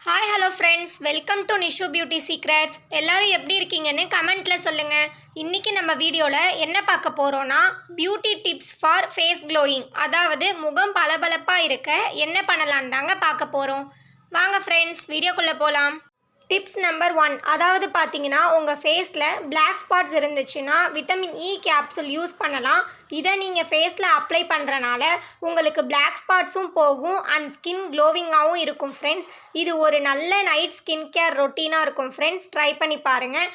Hi hello friends, welcome to Nishu beauty secrets. எல்லாரும் எப்படி இருக்கீங்கன்னு கமெண்ட்டில் சொல்லுங்கள். இன்றைக்கி நம்ம வீடியோவில் என்ன பார்க்க போகிறோன்னா, beauty tips for face glowing, அதாவது முகம் பளபளப்பாக இருக்க என்ன பண்ணலான்னு தாங்க பார்க்க போகிறோம். வாங்க ஃப்ரெண்ட்ஸ், வீடியோக்குள்ளே போகலாம். டிப்ஸ் நம்பர் 1, அதாவது பார்த்தீங்கன்னா உங்கள் ஃபேஸில் பிளாக் ஸ்பாட்ஸ் இருந்துச்சுன்னா விட்டமின் இ கேப்சூல் யூஸ் பண்ணலாம். இதை நீங்கள் ஃபேஸில் அப்ளை பண்ணுறனால உங்களுக்கு பிளாக் ஸ்பாட்ஸும் போகும் அண்ட் ஸ்கின் க்ளோவிங்காகவும் இருக்கும் ஃப்ரெண்ட்ஸ். இது ஒரு நல்ல நைட் ஸ்கின் கேர் ரொட்டீனாக இருக்கும் ஃப்ரெண்ட்ஸ். ட்ரை பண்ணி பாருங்கள்.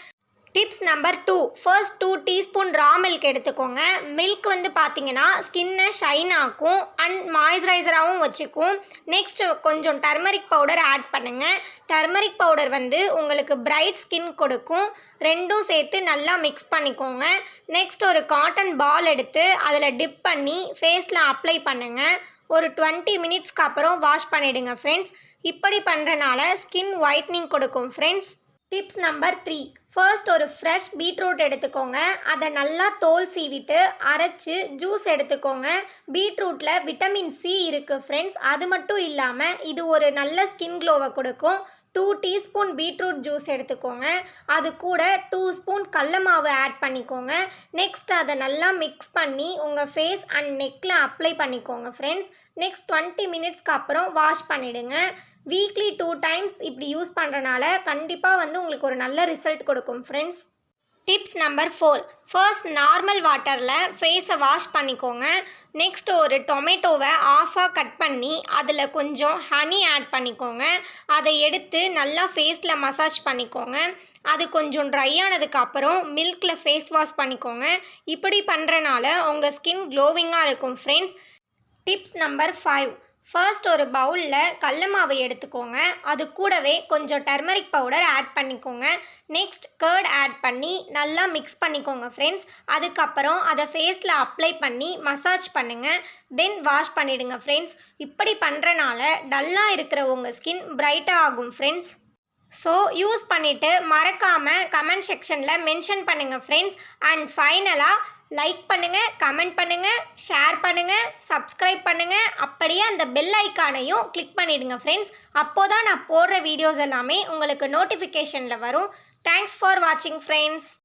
Tips number 2, first 2 teaspoon raw milk எடுத்துக்கோங்க. மில்க் வந்து பார்த்தீங்கன்னா ஸ்கின்னை ஷைன் ஆக்கும் அண்ட் மாய்ஸ்சரைசராகவும் வச்சுக்கும். நெக்ஸ்ட் கொஞ்சம் டர்மரிக் பவுடர் ஆட் பண்ணுங்கள். டர்மரிக் பவுடர் வந்து உங்களுக்கு பிரைட் ஸ்கின் கொடுக்கும். ரெண்டும் சேர்த்து நல்லா மிக்ஸ் பண்ணிக்கோங்க. நெக்ஸ்ட் ஒரு காட்டன் பால் எடுத்து அதில் டிப் பண்ணி ஃபேஸில் அப்ளை பண்ணுங்கள். ஒரு 20 மினிட்ஸ்க்கு அப்புறம் வாஷ் பண்ணிவிடுங்க ஃப்ரெண்ட்ஸ். இப்படி பண்ணுறனால ஸ்கின் ஒயிட்னிங் கொடுக்கும் ஃப்ரெண்ட்ஸ். டிப்ஸ் நம்பர் 3, ஃபர்ஸ்ட் ஒரு ஃப்ரெஷ் பீட்ரூட் எடுத்துக்கோங்க. அதை நல்லா தோல் சீவிட்டு அரைச்சி ஜூஸ் எடுத்துக்கோங்க. பீட்ரூட்டில் விட்டமின் சி இருக்குது ஃப்ரெண்ட்ஸ். அது மட்டும் இல்லாமல் இது ஒரு நல்ல ஸ்கின் க்ளோவை கொடுக்கும். 2 டீஸ்பூன் பீட்ரூட் ஜூஸ் எடுத்துக்கோங்க. அது கூட 2 ஸ்பூன் கடல மாவு ஆட் பண்ணிக்கோங்க. நெக்ஸ்ட் அதை நல்லா மிக்ஸ் பண்ணி உங்கள் ஃபேஸ் அண்ட் நெக்கில் அப்ளை பண்ணிக்கோங்க ஃப்ரெண்ட்ஸ். நெக்ஸ்ட் 20 மினிட்ஸ்க்கு அப்புறம் வாஷ் பண்ணிவிடுங்க. வீக்லி 2 டைம்ஸ் இப்படி யூஸ் பண்ணுறனால கண்டிப்பாக வந்து உங்களுக்கு ஒரு நல்ல ரிசல்ட் கொடுக்கும் friends. Tips number 4, first normal வாட்டரில் ஃபேஸை வாஷ் பண்ணிக்கோங்க. நெக்ஸ்ட் ஒரு டொமேட்டோவை ஆஃபாக கட் பண்ணி அதில் கொஞ்சம் ஹனி ஆட் பண்ணிக்கோங்க. அதை எடுத்து நல்லா ஃபேஸில் மசாஜ் பண்ணிக்கோங்க. அது கொஞ்சம் ட்ரை ஆனதுக்கப்புறம் மில்கில் ஃபேஸ் வாஷ் பண்ணிக்கோங்க. இப்படி பண்ணுறனால உங்கள் ஸ்கின் க்ளோவிங்காக இருக்கும் ஃப்ரெண்ட்ஸ். டிப்ஸ் நம்பர் 5, ஃபர்ஸ்ட் ஒரு பவுலில் கடல மாவு எடுத்துக்கோங்க. அது கூடவே கொஞ்சம் டர்மரிக் பவுடர் ஆட் பண்ணிக்கோங்க. நெக்ஸ்ட் கர்ட் ஆட் பண்ணி நல்லா மிக்ஸ் பண்ணிக்கோங்க ஃப்ரெண்ட்ஸ். அதுக்கப்புறம் அதை ஃபேஸில் அப்ளை பண்ணி மசாஜ் பண்ணுங்கள். தென் வாஷ் பண்ணிவிடுங்க ஃப்ரெண்ட்ஸ். இப்படி பண்ணுறனால டல்லாக இருக்கிற உங்கள் ஸ்கின் பிரைட்டாக ஆகும் ஃப்ரெண்ட்ஸ். ஸோ யூஸ் பண்ணிவிட்டு மறக்காமல் கமெண்ட் செக்ஷனில் மென்ஷன் பண்ணுங்கள் ஃப்ரெண்ட்ஸ். அண்ட் ஃபைனலாக லைக் பண்ணுங்கள், கமெண்ட் பண்ணுங்கள், ஷேர் பண்ணுங்கள், சப்ஸ்கிரைப் பண்ணுங்கள். அப்படியே அந்த பெல் ஐக்கானையும் கிளிக் பண்ணிவிடுங்க ஃப்ரெண்ட்ஸ். அப்போ தான் நான் போடுற வீடியோஸ் எல்லாமே உங்களுக்கு நோட்டிஃபிகேஷனில் வரும். தேங்க்ஸ் ஃபார் வாட்சிங் ஃப்ரெண்ட்ஸ்.